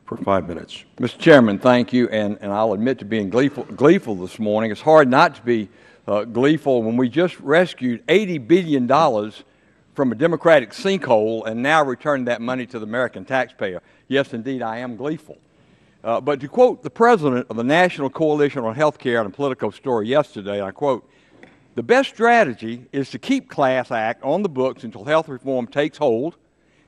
for 5 minutes. Mr. Chairman, thank you, and I'll admit to being gleeful this morning. It's hard not to be gleeful when we just rescued $80 billion from a Democratic sinkhole and now returning that money to the American taxpayer. Yes, indeed, I am gleeful. But to quote the president of the National Coalition on Health Care in a Politico story yesterday, I quote, "The best strategy is to keep Class Act on the books until health reform takes hold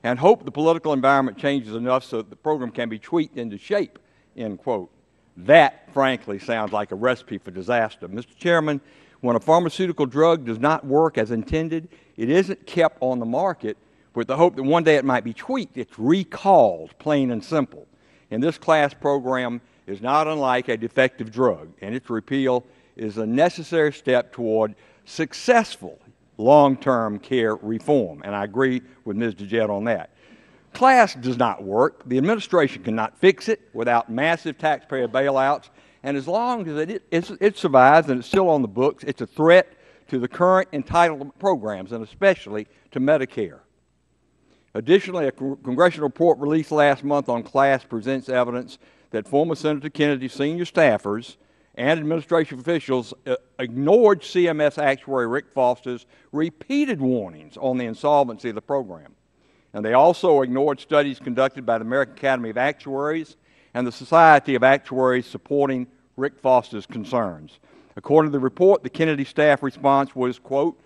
and hope the political environment changes enough so that the program can be tweaked into shape," end quote. That, frankly, sounds like a recipe for disaster. Mr. Chairman, when a pharmaceutical drug does not work as intended, it isn't kept on the market with the hope that one day it might be tweaked. It's recalled, plain and simple. And this class program is not unlike a defective drug, and its repeal is a necessary step toward successful long-term care reform, and I agree with Ms. DeJette on that. Class does not work. The administration cannot fix it without massive taxpayer bailouts, and as long as it survives and it's still on the books, it's a threat to the current entitlement programs, and especially to Medicare. Additionally, a congressional report released last month on class presents evidence that former Senator Kennedy's senior staffers and administration officials ignored CMS actuary Rick Foster's repeated warnings on the insolvency of the program. And they also ignored studies conducted by the American Academy of Actuaries and the Society of Actuaries supporting Rick Foster's concerns. According to the report, the Kennedy staff response was, quote,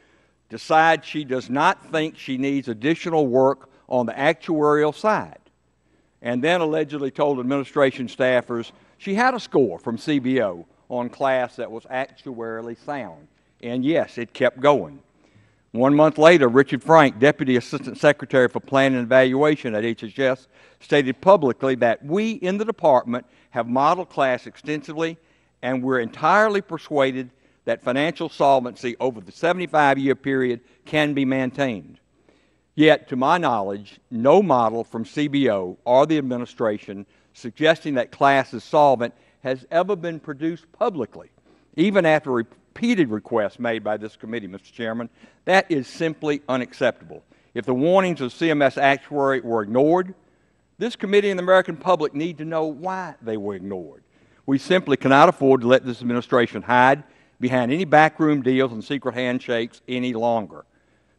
"Decide she does not think she needs additional work on the actuarial side," and then allegedly told administration staffers she had a score from CBO on class that was actuarially sound. And yes, it kept going. 1 month later, Richard Frank, Deputy Assistant Secretary for Planning and Evaluation at HHS, stated publicly that we in the department have modeled class extensively, and we're entirely persuaded that financial solvency over the 75-year period can be maintained. Yet, to my knowledge, no model from CBO or the administration suggesting that class is solvent has ever been produced publicly, even after repeated requests made by this committee, Mr. Chairman. That is simply unacceptable. If the warnings of CMS actuary were ignored, this committee and the American public need to know why they were ignored. We simply cannot afford to let this administration hide behind any backroom deals and secret handshakes any longer.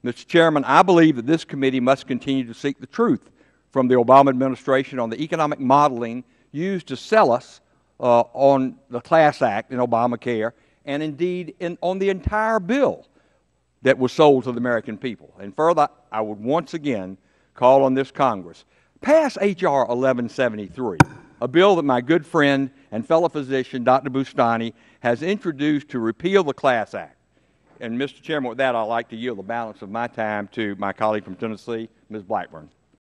Mr. Chairman, I believe that this committee must continue to seek the truth from the Obama administration on the economic modeling used to sell us on the Class Act in Obamacare, and indeed on the entire bill that was sold to the American people. And further, I would once again call on this Congress, pass H.R. 1173, a bill that my good friend and fellow physician, Dr. Bustani, has introduced to repeal the Class Act. And Mr. Chairman, with that, I'd like to yield the balance of my time to my colleague from Tennessee, Ms. Blackburn.